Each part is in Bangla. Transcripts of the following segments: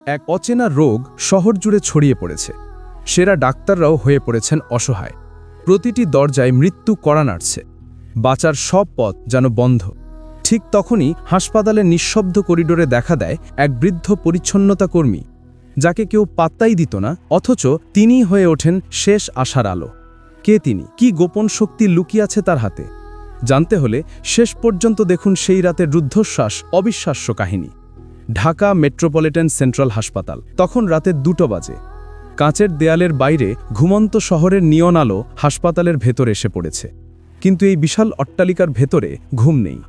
এক অচেনা রোগ শহর জুড়ে ছড়িয়ে পড়েছে। সেরা ডাক্তাররাও হয়ে পড়েছেন অসহায়। প্রতিটি দরজায় মৃত্যু কড়া নাড়ছে। বাঁচার সব পথ যেন বন্ধ। ঠিক তখনই হাসপাতালের নিঃশব্দ করিডোরে দেখা দেয় এক বৃদ্ধ পরিচ্ছন্নতা কর্মী, যাকে কেউ পাত্তাই দিত না, অথচ তিনিই হয়ে ওঠেন শেষ আশার আলো। কে তিনি? কি গোপন শক্তি লুকিয়ে আছে তার হাতে? জানতে হলে শেষ পর্যন্ত দেখুন সেই রাতের রুদ্ধশ্বাস অবিশ্বাস্য কাহিনী। ঢাকা মেট্রোপলিটন সেন্ট্রাল হাসপাতাল। তখন রাতে 2টো বাজে। কাঁচের দেয়ালের বাইরে ঘুমন্ত শহরের নিয়ন আলো হাসপাতালের ভেতর এসে পড়েছে। কিন্তু এই বিশাল অট্টালিকার ভেতরে ঘুম নেই।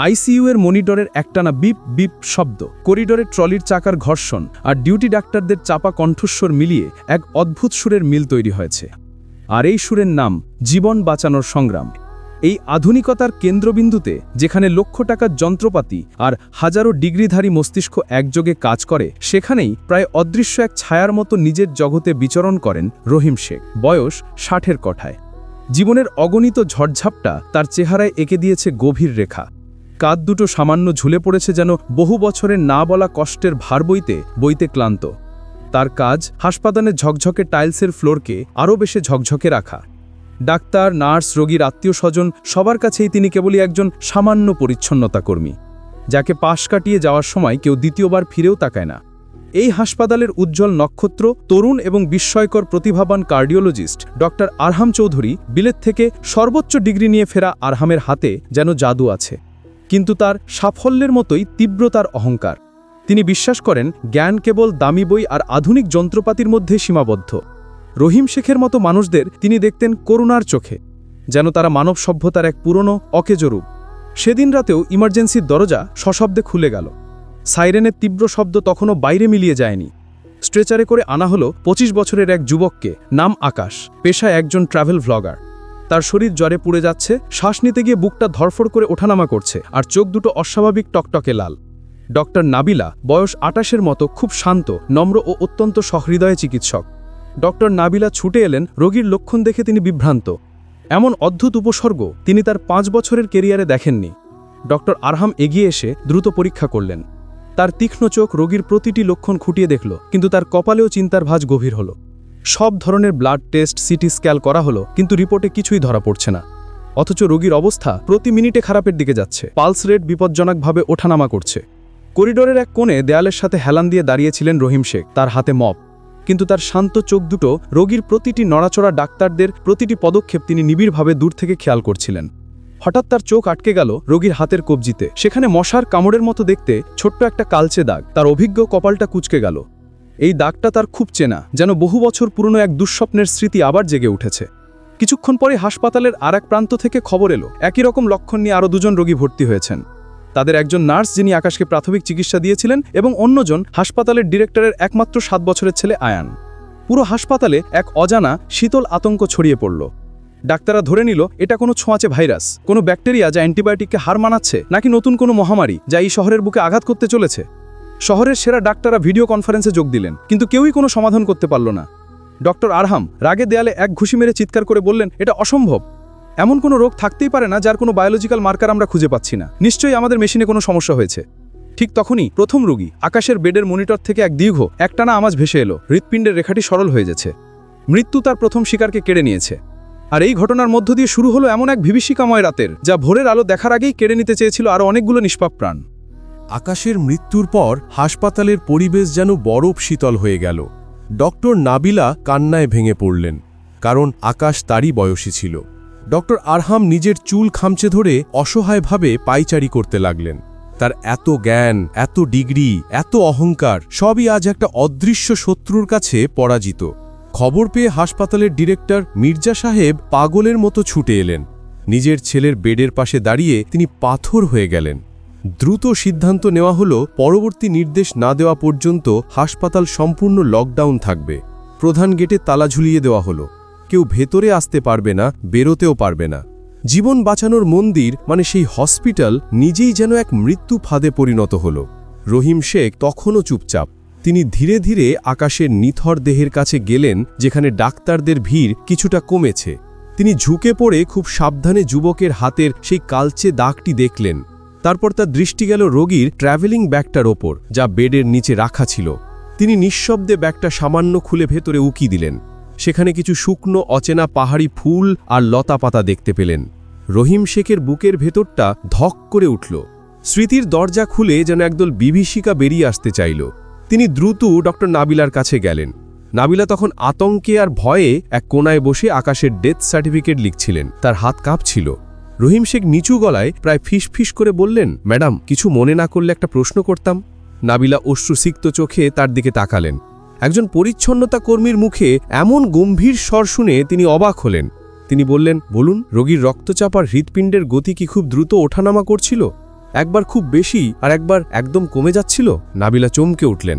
আইসিইউ এর মনিটরের একটানা বিপ বিপ শব্দ, করিডোরে ট্রলির চাকার ঘর্ষণ আর ডিউটি ডাক্তারদের চাপা কণ্ঠস্বর মিলিয়ে এক অদ্ভুত সুরের মিল তৈরি হয়েছে। আর এই সুরের নাম জীবন বাঁচানোর সংগ্রাম। এই আধুনিকতার কেন্দ্রবিন্দুতে, যেখানে লক্ষ টাকার যন্ত্রপাতি আর হাজারো ডিগ্রিধারী মস্তিষ্ক একযোগে কাজ করে, সেখানেই প্রায় অদৃশ্য এক ছায়ার মতো নিজের জগতে বিচরণ করেন রহিম শেখ। বয়স 60-এর কোঠায়। জীবনের অগণিত ঝড়ঝাপটা তার চেহারায় এঁকে দিয়েছে গভীর রেখা। কাঁধ দুটো সামান্য ঝুলে পড়েছে, যেন বহু বছরের না বলা কষ্টের ভার বইতে বইতে ক্লান্ত। তার কাজ হাসপাতালের ঝকঝকে টাইলসের ফ্লোরকে আরও বেশি ঝকঝকে রাখা। ডাক্তার, নার্স, রোগীর আত্মীয় স্বজন সবার কাছেই তিনি কেবলই একজন সামান্য পরিচ্ছন্নতা কর্মী, যাকে পাশ কাটিয়ে যাওয়ার সময় কেউ দ্বিতীয়বার ফিরেও তাকায় না। এই হাসপাতালের উজ্জ্বল নক্ষত্র, তরুণ এবং বিস্ময়কর প্রতিভাবান কার্ডিওলজিস্ট ডক্টর আরহাম চৌধুরী। বিলেত থেকে সর্বোচ্চ ডিগ্রি নিয়ে ফেরা আরহামের হাতে যেন জাদু আছে, কিন্তু তার সাফল্যের মতোই তীব্র তার অহংকার। তিনি বিশ্বাস করেন জ্ঞান কেবল দামি বই আর আধুনিক যন্ত্রপাতির মধ্যে সীমাবদ্ধ। রহিম শেখের মতো মানুষদের তিনি দেখতেন করুণার চোখে, যেন তারা মানব সভ্যতার এক পুরনো অকেজো রূপ। সেদিন রাতেও ইমার্জেন্সির দরজা সশব্দে খুলে গেল। সাইরেনের তীব্র শব্দ তখনও বাইরে মিলিয়ে যায়নি। স্ট্রেচারে করে আনা হলো 25 বছরের এক যুবককে, নাম আকাশ, পেশায় একজন ট্রাভেল ভ্লগার। তার শরীর জ্বরে পুড়ে যাচ্ছে, শ্বাস নিতে গিয়ে বুকটা ধরফড় করে ওঠানামা করছে, আর চোখ দুটো অস্বাভাবিক টকটকে লাল। ডক্টর নাবিলা, বয়স 28-এর মতো, খুব শান্ত, নম্র ও অত্যন্ত সহৃদয় চিকিৎসক। ডক্টর নাবিলা ছুটে এলেন। রোগীর লক্ষণ দেখে তিনি বিভ্রান্ত। এমন অদ্ভুত উপসর্গ তিনি তার 5 বছরের কেরিয়ারে দেখেননি। ডক্টর আরহাম এগিয়ে এসে দ্রুত পরীক্ষা করলেন। তার তীক্ষ্ণ চোখ রোগীর প্রতিটি লক্ষণ খুঁটিয়ে দেখল, কিন্তু তার কপালেও চিন্তার ভাঁজ গভীর হল। সব ধরনের ব্লাড টেস্ট, সিটি স্ক্যান করা হলো, কিন্তু রিপোর্টে কিছুই ধরা পড়ছে না। অথচ রোগীর অবস্থা প্রতি মিনিটে খারাপের দিকে যাচ্ছে। পালস রেট বিপজ্জনকভাবে ওঠানামা করছে। করিডোরের এক কোণে দেয়ালের সাথে হেলান দিয়ে দাঁড়িয়েছিলেন রহিম শেখ, তার হাতে মপ। কিন্তু তার শান্ত চোখ দুটো রোগীর প্রতিটি নড়াচড়া, ডাক্তারদের প্রতিটি পদক্ষেপ তিনি নিবিড়ভাবে দূর থেকে খেয়াল করছিলেন। হঠাৎ তার চোখ আটকে গেল রোগীর হাতের কবজিতে। সেখানে মশার কামড়ের মতো দেখতে ছোট্ট একটা কালচে দাগ। তার অভিজ্ঞ কপালটা কুঁচকে গেল। এই দাগটা তার খুব চেনা, যেন বহু বছর পুরনো এক দুঃস্বপ্নের স্মৃতি আবার জেগে উঠেছে। কিছুক্ষণ পরে হাসপাতালের আর এক প্রান্ত থেকে খবর এলো, একই রকম লক্ষণ নিয়ে আরও 2 জন রোগী ভর্তি হয়েছেন। তাদের একজন নার্স, যিনি আকাশকে প্রাথমিক চিকিৎসা দিয়েছিলেন, এবং অন্যজন হাসপাতালের ডিরেক্টরের একমাত্র 7 বছরের ছেলে আয়ান। পুরো হাসপাতালে এক অজানা শীতল আতঙ্ক ছড়িয়ে পড়ল। ডাক্তাররা ধরে নিল এটা কোনো ছোঁয়াচে ভাইরাস, কোনো ব্যাকটেরিয়া যা অ্যান্টিবায়োটিককে হার মানাচ্ছে, নাকি নতুন কোনো মহামারী যা এই শহরের বুকে আঘাত করতে চলেছে। শহরের সেরা ডাক্তাররা ভিডিও কনফারেন্সে যোগ দিলেন, কিন্তু কেউই কোনো সমাধান করতে পারল না। ডক্টর আরহাম রাগে দেয়ালে এক ঘুষি মেরে চিৎকার করে বললেন, এটা অসম্ভব। এমন কোনো রোগ থাকতেই পারে না যার কোনো বায়োলজিক্যাল মার্কার আমরা খুঁজে পাচ্ছি না। নিশ্চয়ই আমাদের মেশিনে কোনো সমস্যা হয়েছে। ঠিক তখনই প্রথম রোগী আকাশের বেডের মনিটর থেকে এক দীর্ঘ একটানা আওয়াজ ভেসে এলো। হৃৎপিণ্ডের রেখাটি সরল হয়ে যাচ্ছে। মৃত্যু তার প্রথম শিকারকে কেড়ে নিয়েছে। আর এই ঘটনার মধ্য দিয়ে শুরু হলো এমন এক বিভীষিকাময় রাতের, যা ভোরের আলো দেখার আগেই কেড়ে নিতে চেয়েছিল আরও অনেকগুলো নিষ্পাপ প্রাণ। আকাশের মৃত্যুর পর হাসপাতালের পরিবেশ যেন বরফ শীতল হয়ে গেল। ডক্টর নাবিলা কান্নায় ভেঙে পড়লেন, কারণ আকাশ তারই বয়সী ছিল। ডক্টর আরহাম নিজের চুল খামচে ধরে অসহায়ভাবে পায়চারি করতে লাগলেন। তার এত জ্ঞান, এত ডিগ্রি, এত অহংকার, সবই আজ একটা অদৃশ্য শত্রুর কাছে পরাজিত। খবর পেয়ে হাসপাতালের ডিরেক্টর মির্জা সাহেব পাগলের মতো ছুটে এলেন। নিজের ছেলের বেডের পাশে দাঁড়িয়ে তিনি পাথর হয়ে গেলেন। দ্রুত সিদ্ধান্ত নেওয়া হলো, পরবর্তী নির্দেশ না দেওয়া পর্যন্ত হাসপাতাল সম্পূর্ণ লকডাউন থাকবে। প্রধান গেটে তালা ঝুলিয়ে দেওয়া হলো। কেউ ভেতরে আসতে পারবে না, বেরোতেও পারবে না। জীবন বাঁচানোর মন্দির মানে সেই হসপিটাল নিজেই যেন এক মৃত্যু ফাঁদে পরিণত হল। রহিম শেখ তখনও চুপচাপ। তিনি ধীরে ধীরে আকাশের নিথর দেহের কাছে গেলেন, যেখানে ডাক্তারদের ভিড় কিছুটা কমেছে। তিনি ঝুঁকে পড়ে খুব সাবধানে যুবকের হাতের সেই কালচে দাগটি দেখলেন। তারপর তার দৃষ্টি গেল রোগীর ট্র্যাভেলিং ব্যাগটার ওপর, যা বেডের নিচে রাখা ছিল। তিনি নিঃশব্দে ব্যাগটা সামান্য খুলে ভেতরে উকি দিলেন। সেখানে কিছু শুকনো অচেনা পাহাড়ি ফুল আর লতা পাতা দেখতে পেলেন। রহিম শেখের বুকের ভেতরটা ধক করে উঠল। স্মৃতির দরজা খুলে যেন একদল বিভীষিকা বেরিয়ে আসতে চাইল। তিনি দ্রুত ডক্টর নাবিলার কাছে গেলেন। নাবিলা তখন আতঙ্কে আর ভয়ে এক কোনায় বসে আকাশের ডেথ সার্টিফিকেট লিখছিলেন। তার হাত কাঁপছিল। রহিম শেখ নিচু গলায় প্রায় ফিসফিস করে বললেন, ম্যাডাম, কিছু মনে না করলে একটা প্রশ্ন করতাম। নাবিলা অশ্রুসিক্ত চোখে তার দিকে তাকালেন। একজন পরিচ্ছন্নতা কর্মীর মুখে এমন গম্ভীর স্বর শুনে তিনি অবাক হলেন। তিনি বললেন, বলুন, রোগীর রক্তচাপ আর হৃৎপিণ্ডের গতি কি খুব দ্রুত ওঠানামা করছিল? একবার খুব বেশি আর একবার একদম কমে যাচ্ছিল? নাবিলা চমকে উঠলেন।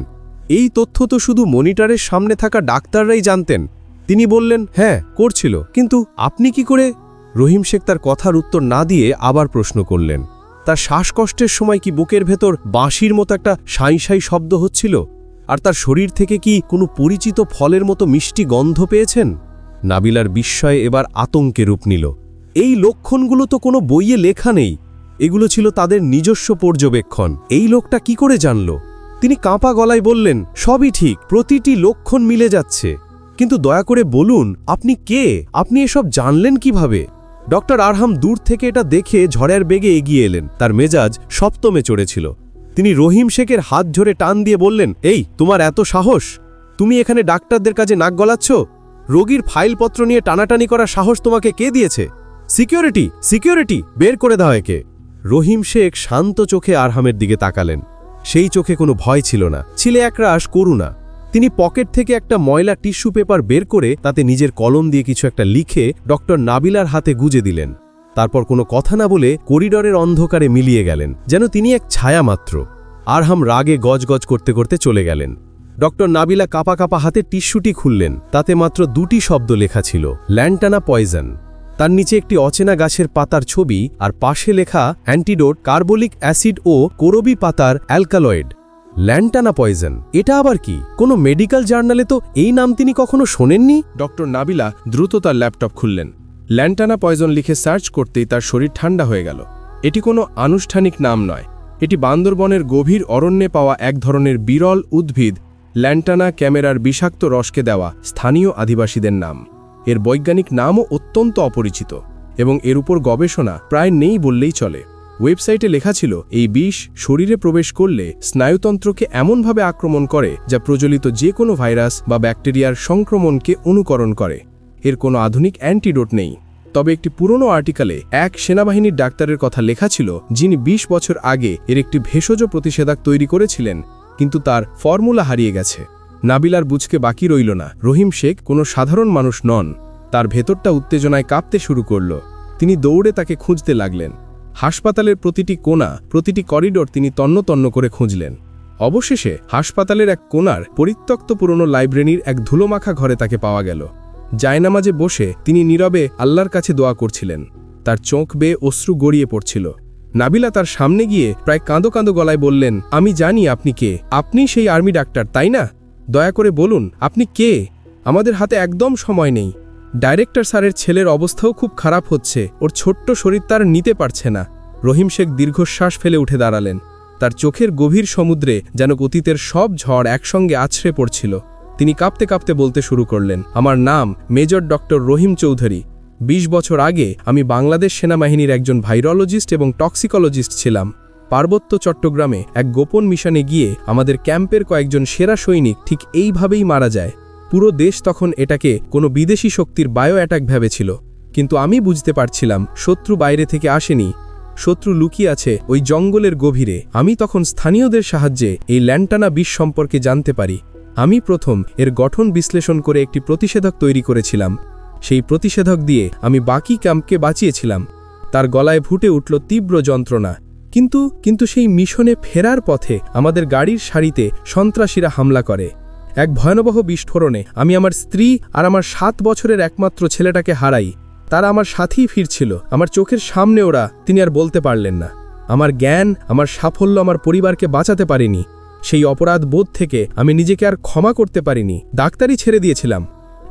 এই তথ্য তো শুধু মনিটরের সামনে থাকা ডাক্তাররাই জানতেন। তিনি বললেন, হ্যাঁ করছিল, কিন্তু আপনি কি করে? রহিম শেখ তার কথার উত্তর না দিয়ে আবার প্রশ্ন করলেন, তার শ্বাসকষ্টের সময় কি বুকের ভেতর বাঁশির মতো একটা সাঁই সাঁই শব্দ হচ্ছিল? আর তার শরীর থেকে কি কোনো পরিচিত ফলের মতো মিষ্টি গন্ধ পেয়েছেন? নাবিলার বিস্ময়ে এবার আতঙ্কে রূপ নিল। এই লক্ষণগুলো তো কোনো বইয়ে লেখা নেই। এগুলো ছিল তাদের নিজস্ব পর্যবেক্ষণ। এই লোকটা কি করে জানল? তিনি কাঁপা গলায় বললেন, সবই ঠিক, প্রতিটি লক্ষণ মিলে যাচ্ছে, কিন্তু দয়া করে বলুন, আপনি কে? আপনি এসব জানলেন কিভাবে? ডক্টর আরহাম দূর থেকে এটা দেখে ঝড়ের বেগে এগিয়ে এলেন। তার মেজাজ সপ্তমে চড়েছিল। তিনি রহিম শেখের হাত ধরে টান দিয়ে বললেন, এই, তোমার এত সাহস? তুমি এখানে ডাক্তারদের কাজে নাক গলাচ্ছ? রোগীর ফাইলপত্র নিয়ে টানাটানি করার সাহস তোমাকে কে দিয়েছে? সিকিউরিটি, সিকিউরিটি, বের করে দাও একে। রহিম শেখ শান্ত চোখে আরহামের দিকে তাকালেন। সেই চোখে কোনো ভয় ছিল না, ছিল একরাশ করুণা। তিনি পকেট থেকে একটা ময়লা টিস্যু পেপার বের করে তাতে নিজের কলম দিয়ে কিছু একটা লিখে ডক্টর নাবিলার হাতে গুজে দিলেন। তারপর কোনো কথা না বলে করিডরের অন্ধকারে মিলিয়ে গেলেন, যেন তিনি এক ছায়া মাত্র। আরহাম রাগে গজগজ করতে করতে চলে গেলেন। ডক্টর নাবিলা কাঁপা কাঁপা হাতে টিস্যুটি খুললেন। তাতে মাত্র দুটি শব্দ লেখা ছিল, ল্যান্টানা পয়জন। তার নিচে একটি অচেনা গাছের পাতার ছবি আর পাশে লেখা অ্যান্টিডোট, কার্বলিক অ্যাসিড ও কোরবি পাতার অ্যালকালয়েড। ল্যান্টানা পয়জন, এটা আবার কি? কোনো মেডিকেল জার্নালে তো এই নাম তিনি কখনো শোনেননি। ডক্টর নাবিলা দ্রুত তার ল্যাপটপ খুললেন। ল্যান্টানা পয়জন লিখে সার্চ করতেই তার শরীর ঠান্ডা হয়ে গেল। এটি কোনো আনুষ্ঠানিক নাম নয়। এটি বান্দরবনের গভীর অরণ্যে পাওয়া এক ধরনের বিরল উদ্ভিদ ল্যান্টানা ক্যামেরার বিষাক্ত রসকে দেওয়া স্থানীয় আদিবাসীদের নাম। এর বৈজ্ঞানিক নামও অত্যন্ত অপরিচিত এবং এর উপর গবেষণা প্রায় নেই বললেই চলে। ওয়েবসাইটে লেখা ছিল, এই বিষ শরীরে প্রবেশ করলে স্নায়ুতন্ত্রকে এমনভাবে আক্রমণ করে যা প্রচলিত যে কোনো ভাইরাস বা ব্যাকটেরিয়ার সংক্রমণকে অনুকরণ করে। এর কোনো আধুনিক অ্যান্টিডোট নেই। তবে একটি পুরনো আর্টিকেলে এক সেনাবাহিনীর ডাক্তারের কথা লেখা ছিল, যিনি ২০ বছর আগে এর একটি ভেষজ প্রতিষেধক তৈরি করেছিলেন, কিন্তু তার ফর্মুলা হারিয়ে গেছে। নাবিলার বুঝকে বাকি রইল না। রহিম শেখ কোনো সাধারণ মানুষ নন। তার ভেতরটা উত্তেজনায় কাঁপতে শুরু করল। তিনি দৌড়ে তাকে খুঁজতে লাগলেন। হাসপাতালের প্রতিটি কোণা, প্রতিটি করিডোর তিনি তন্ন তন্ন করে খুঁজলেন। অবশেষে হাসপাতালের এক কোণার পরিত্যক্ত পুরনো লাইব্রেরির এক ধুলোমাখা ঘরে তাকে পাওয়া গেল। জায়নামাজে বসে তিনি নীরবে আল্লাহর কাছে দোয়া করছিলেন। তার চোখ বেয়ে অশ্রু গড়িয়ে পড়ছিল। নাবিলা তার সামনে গিয়ে প্রায় কাঁদো কাঁদো গলায় বললেন, আমি জানি আপনি কে। আপনি সেই আর্মি ডাক্তার, তাই না? দয়া করে বলুন, আপনি কে? আমাদের হাতে একদম সময় নেই। ডাইরেক্টর স্যারের ছেলের অবস্থাও খুব খারাপ হচ্ছে। ওর ছোট্ট শরীর তার নিতে পারছে না। রহিম শেখ দীর্ঘশ্বাস ফেলে উঠে দাঁড়ালেন। তার চোখের গভীর সমুদ্রে যেন অতীতের সব ঝড় একসঙ্গে আছড়ে পড়ছিল। তিনি কাঁপতে কাঁপতে বলতে শুরু করলেন, আমার নাম মেজর ডক্টর রহিম চৌধুরী। ২০ বছর আগে আমি বাংলাদেশ সেনাবাহিনীর একজন ভাইরোলজিস্ট এবং টক্সিকোলজিস্ট ছিলাম। পার্বত্য চট্টগ্রামে এক গোপন মিশনে গিয়ে আমাদের ক্যাম্পের কয়েকজন সেরা সৈনিক ঠিক এইভাবেই মারা যায়। পুরো দেশ তখন এটাকে কোনো বিদেশি শক্তির বায়ো অ্যাটাক ভেবেছিল, কিন্তু আমি বুঝতে পারছিলাম শত্রু বাইরে থেকে আসেনি। শত্রু লুকিয়ে আছে ওই জঙ্গলের গভীরে। আমি তখন স্থানীয়দের সাহায্যে এই ল্যান্টানা বিষ সম্পর্কে জানতে পারি। আমি প্রথম এর গঠন বিশ্লেষণ করে একটি প্রতিষেধক তৈরি করেছিলাম। সেই প্রতিষেধক দিয়ে আমি বাকি ক্যাম্পকে বাঁচিয়েছিলাম। তার গলায় ফুটে উঠল তীব্র যন্ত্রণা। কিন্তু সেই মিশনে ফেরার পথে আমাদের গাড়ির সারিতে সন্ত্রাসীরা হামলা করে। এক ভয়াবহ বিস্ফোরণে আমি আমার স্ত্রী আর আমার ৭ বছরের একমাত্র ছেলেটাকে হারাই। তারা আমার সাথেই ফিরছিল। আমার চোখের সামনে ওরা। তিনি আর বলতে পারলেন না। আমার জ্ঞান, আমার সাফল্য আমার পরিবারকে বাঁচাতে পারেনি। সেই অপরাধ বোধ থেকে আমি নিজেকে আর ক্ষমা করতে পারিনি। ডাক্তারি ছেড়ে দিয়েছিলাম।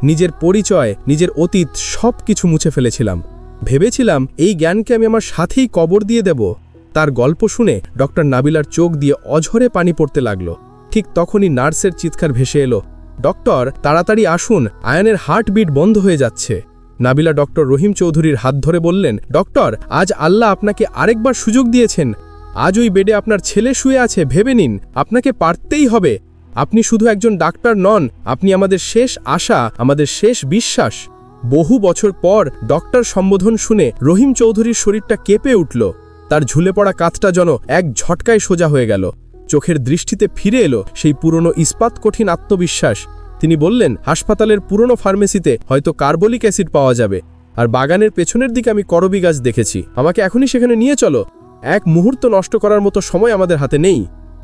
নিজের পরিচয়, নিজের অতীত সব কিছু মুছে ফেলেছিলাম। ভেবেছিলাম এই জ্ঞানকে আমি আমার সাথেই কবর দিয়ে দেব। তার গল্প শুনে ডক্টর নাবিলার চোখ দিয়ে অঝরে পানি পড়তে লাগলো। ঠিক ঠিক তখনই নার্সের চিৎকার ভেসে এলো, ডক্টর তাড়াতাড়ি আসুন, আয়ানের হার্টবিট বন্ধ হয়ে যাচ্ছে। নাবিলা ডক্টর রহিম চৌধুরীর হাত ধরে বললেন, ডক্টর আজ আল্লাহ আপনাকে আরেকবার সুযোগ দিয়েছেন। আজ ওই বেডে আপনার ছেলে শুয়ে আছে, ভেবে নিন, আপনাকে পারতেই হবে। আপনি শুধু একজন ডাক্তার নন, আপনি আমাদের শেষ আশা, আমাদের শেষ বিশ্বাস। বহু বছর পর ডক্টর সম্বোধন শুনে রহিম চৌধুরীর শরীরটা কেঁপে উঠল। তার ঝুলে পড়া কাঁধটা যেন এক ঝটকায় সোজা হয়ে গেল। চোখের দৃষ্টিতে ফিরে এলো সেই পুরনো ইস্পাত কঠিন আত্মবিশ্বাস। তিনি বললেন, হাসপাতালের পুরনো ফার্মেসিতে হয়তো কার্বলিক অ্যাসিড পাওয়া যাবে, আর বাগানের পেছনের দিকে আমি করবি গাছ দেখেছি। আমাকে এখনই সেখানে নিয়ে চলো। এক মুহূর্ত নষ্ট করার মতো সময় আমাদের হাতে নেই।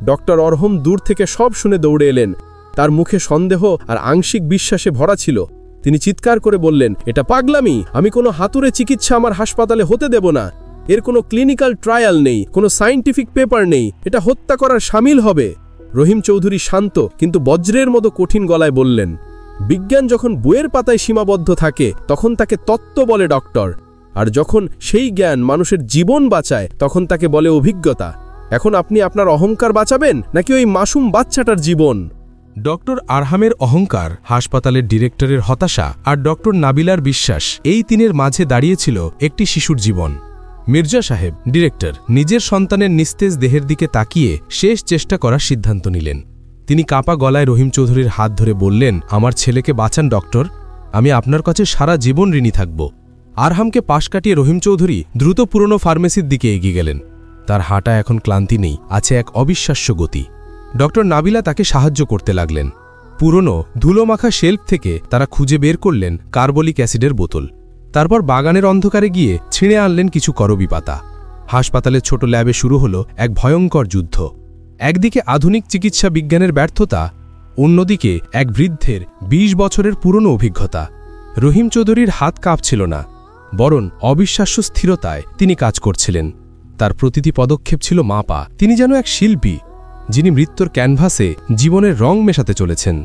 ডক্টর অরহম দূর থেকে সব শুনে দৌড়ে এলেন। তার মুখে সন্দেহ আর আংশিক বিশ্বাসে ভরা ছিল। তিনি চিৎকার করে বললেন, এটা পাগলামি, আমি কোনো হাতুড়ে চিকিৎসা আমার হাসপাতালে হতে দেব না। এর কোনো ক্লিনিক্যাল ট্রায়াল নেই, কোনো সায়েন্টিফিক পেপার নেই, এটা হত্যা করার শামিল হবে। রহিম চৌধুরী শান্ত কিন্তু বজ্রের মতো কঠিন গলায় বললেন, বিজ্ঞান যখন বইয়ের পাতায় সীমাবদ্ধ থাকে তখন তাকে তত্ত্ব বলে ডক্টর, আর যখন সেই জ্ঞান মানুষের জীবন বাঁচায় তখন তাকে বলে অভিজ্ঞতা। এখন আপনি আপনার অহংকার বাঁচাবেন নাকি ওই মাসুম বাচ্চাটার জীবন? ডক্টর আরহামের অহংকার, হাসপাতালের ডিরেক্টরের হতাশা আর ডক্টর নাবিলার বিশ্বাস, এই তিনের মাঝে দাঁড়িয়েছিল একটি শিশুর জীবন। মির্জা সাহেব, ডিরেক্টর, নিজের সন্তানের নিস্তেজ দেহের দিকে তাকিয়ে শেষ চেষ্টা করার সিদ্ধান্ত নিলেন। তিনি কাঁপা গলায় রহিম চৌধুরীর হাত ধরে বললেন, আমার ছেলেকে বাঁচান ডক্টর, আমি আপনার কাছে সারা জীবন ঋণী থাকব। আরহামকে পাশ কাটিয়ে রহিম চৌধুরী দ্রুত পুরনো ফার্মেসির দিকে এগিয়ে গেলেন। তার হাঁটা এখন ক্লান্তি নেই, আছে এক অবিশ্বাস্য গতি। ডক্টর নাবিলা তাকে সাহায্য করতে লাগলেন। পুরনো ধুলোমাখা শেলফ থেকে তারা খুঁজে বের করলেন কার্বলিক অ্যাসিডের বোতল। তারপর বাগানের অন্ধকারে গিয়ে ছিঁড়ে আনলেন কিছু করবি পাতা। হাসপাতালের ছোট ল্যাবে শুরু হলো এক ভয়ঙ্কর যুদ্ধ। একদিকে আধুনিক চিকিৎসা বিজ্ঞানের ব্যর্থতা, অন্যদিকে এক বৃদ্ধের ২০ বছরের পুরনো অভিজ্ঞতা। রহিম চৌধুরীর হাত কাঁপছিল না, বরং অবিশ্বাস্য স্থিরতায় তিনি কাজ করছিলেন। তার প্রতিটি পদক্ষেপ ছিল মাপা। তিনি যেন এক শিল্পী যিনি মৃত্যুর ক্যানভাসে জীবনের রং মেশাতে চলেছেন।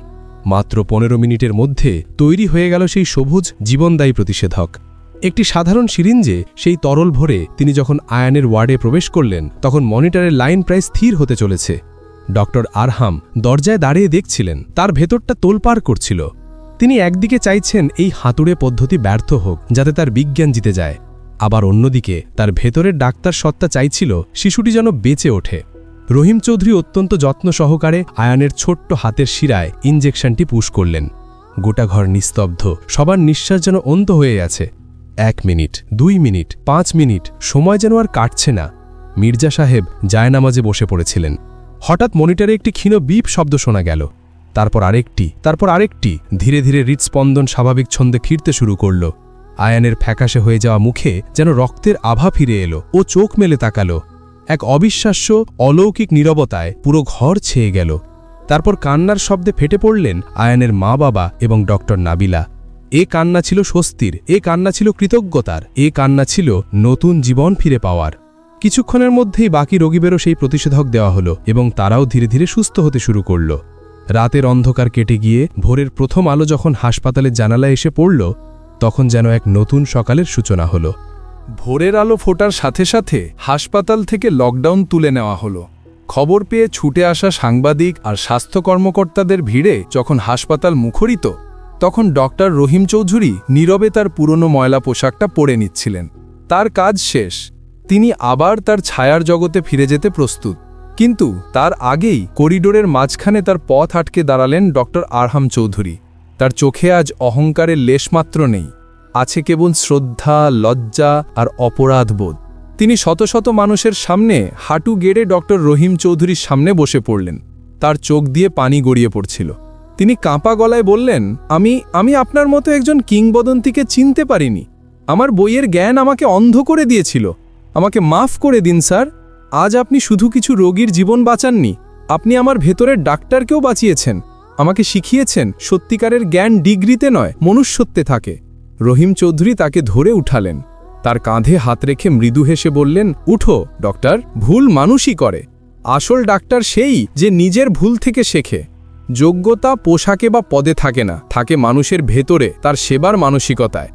মাত্র ১৫ মিনিটের মধ্যে তৈরি হয়ে গেল সেই সবুজ জীবনদায়ী প্রতিষেধক। একটি সাধারণ সিরিঞ্জে সেই তরল ভরে তিনি যখন আয়ানের ওয়ার্ডে প্রবেশ করলেন তখন মনিটরের লাইন প্রায় স্থির হতে চলেছে। ডক্টর আরহাম দরজায় দাঁড়িয়ে দেখছিলেন, তার ভেতরটা তোলপাড় করছিল। তিনি একদিকে চাইছেন এই হাতুড়ে পদ্ধতি ব্যর্থ হোক যাতে তার বিজ্ঞান জিতে যায়, আবার অন্যদিকে তার ভেতরের ডাক্তার সত্তা চাইছিল শিশুটি যেন বেঁচে ওঠে। রহিম চৌধুরী অত্যন্ত যত্ন সহকারে আয়ানের ছোট্ট হাতের শিরায় ইনজেকশনটি পুশ করলেন। গোটা ঘর নিস্তব্ধ, সবার নিঃশ্বাস যেন অন্ত হয়ে আছে। ১ মিনিট, ২ মিনিট, ৫ মিনিট, সময় যেন আর কাটছে না। মির্জা সাহেব জায়নামাজে বসে পড়েছিলেন। হঠাৎ মনিটরে একটি ক্ষীণ বিপ শব্দ শোনা গেল, তারপর আরেকটি, তারপর আরেকটি। ধীরে ধীরে হৃৎস্পন্দন স্বাভাবিক ছন্দে ফিরতে শুরু করল। আয়ানের ফ্যাকাশে হয়ে যাওয়া মুখে যেন রক্তের আভা ফিরে এলো। ও চোখ মেলে তাকালো। এক অবিশ্বাস্য অলৌকিক নীরবতায় পুরো ঘর ছেয়ে গেল। তারপর কান্নার শব্দে ফেটে পড়লেন আয়ানের মা বাবা এবং ডক্টর নাবিলা। এ কান্না ছিল স্বস্তির, এ কান্না ছিল কৃতজ্ঞতার, এ কান্না ছিল নতুন জীবন ফিরে পাওয়ার। কিছুক্ষণের মধ্যেই বাকি রোগীদেরও সেই প্রতিষেধক দেওয়া হলো এবং তারাও ধীরে ধীরে সুস্থ হতে শুরু করল। রাতের অন্ধকার কেটে গিয়ে ভোরের প্রথম আলো যখন হাসপাতালের জানালায় এসে পড়ল তখন যেন এক নতুন সকালের সূচনা হলো। ভোরের আলো ফোটার সাথে সাথে হাসপাতাল থেকে লকডাউন তুলে নেওয়া হলো। খবর পেয়ে ছুটে আসা সাংবাদিক আর স্বাস্থ্য কর্মকর্তাদের ভিড়ে যখন হাসপাতাল মুখরিত তখন ডক্টর রহিম চৌধুরী নীরবে তার পুরনো ময়লা পোশাকটা পরে নিচ্ছিলেন। তার কাজ শেষ, তিনি আবার তার ছায়ার জগতে ফিরে যেতে প্রস্তুত। কিন্তু তার আগেই করিডোরের মাঝখানে তার পথ আটকে দাঁড়ালেন ডক্টর আরহাম চৌধুরী। তার চোখে আজ অহংকারের লেশমাত্র নেই, আছে কেবল শ্রদ্ধা, লজ্জা আর অপরাধবোধ। তিনি শত শত মানুষের সামনে হাঁটু গেড়ে ডক্টর রহিম চৌধুরীর সামনে বসে পড়লেন। তার চোখ দিয়ে পানি গড়িয়ে পড়ছিল। তিনি কাঁপা গলায় বললেন, আমি আপনার মতো একজন কিংবদন্তিকে চিনতে পারিনি। আমার বইয়ের জ্ঞান আমাকে অন্ধ করে দিয়েছিল। আমাকে মাফ করে দিন স্যার। আজ আপনি শুধু কিছু রোগীর জীবন বাঁচাননি, আপনি আমার ভেতরের ডাক্তারকেও বাঁচিয়েছেন। আমাকে শিখিয়েছেন সত্যিকারের জ্ঞান ডিগ্রিতে নয়, মনুষ্যত্বে থাকে। রহিম চৌধুরী তাকে ধরে উঠালেন। তার কাঁধে হাত রেখে মৃদু হেসে বললেন, উঠো ডক্টর, ভুল মানুষই করে। আসল ডাক্তার সেই যে নিজের ভুল থেকে শেখে। যোগ্যতা পোশাকে বা পদে থাকে না, থাকে মানুষের ভেতরে, তার সেবার মানসিকতায়।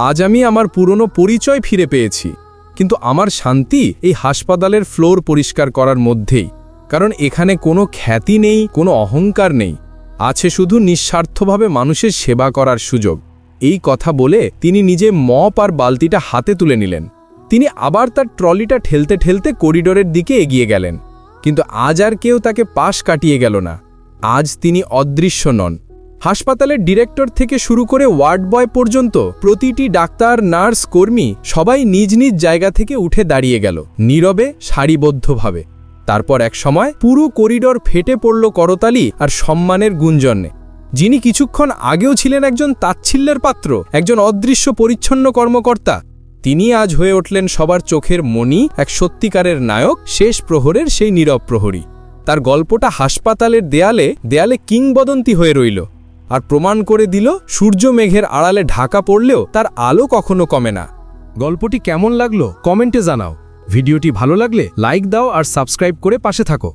আজ আমি আমার পুরনো পরিচয় ফিরে পেয়েছি, কিন্তু আমার শান্তি এই হাসপাতালের ফ্লোর পরিষ্কার করার মধ্যেই। কারণ এখানে কোনো খ্যাতি নেই, কোনো অহংকার নেই, আছে শুধু নিঃস্বার্থভাবে মানুষের সেবা করার সুযোগ। এই কথা বলে তিনি নিজে মপ আর বালতিটা হাতে তুলে নিলেন। তিনি আবার তার ট্রলিটা ঠেলতে ঠেলতে করিডোরের দিকে এগিয়ে গেলেন। কিন্তু আজ আর কেউ তাকে পাশ কাটিয়ে গেল না। আজ তিনি অদৃশ্য নন। হাসপাতালের ডিরেক্টর থেকে শুরু করে ওয়ার্ড বয় পর্যন্ত প্রতিটি ডাক্তার, নার্স, কর্মী সবাই নিজ নিজ জায়গা থেকে উঠে দাঁড়িয়ে গেল, নীরবে, সারিবদ্ধভাবে। তারপর এক সময় পুরো করিডোর ফেটে পড়ল করতালি আর সম্মানের গুঞ্জনে। যিনি কিছুক্ষণ আগেও ছিলেন একজন তাচ্ছিল্যের পাত্র, একজন অদৃশ্য পরিচ্ছন্ন কর্মকর্তা, তিনি আজ হয়ে উঠলেন সবার চোখের মণি, এক সত্যিকারের নায়ক, শেষ প্রহরের সেই নীরব প্রহরী। তার গল্পটা হাসপাতালের দেয়ালে দেয়ালে কিংবদন্তি হয়ে রইল, আর প্রমাণ করে দিল সূর্য মেঘের আড়ালে ঢাকা পড়লেও তার আলো কখনো কমে না। গল্পটি কেমন লাগলো কমেন্টে জানাও। ভিডিওটি ভালো লাগলে লাইক দাও আর সাবস্ক্রাইব করে পাশে থাকো।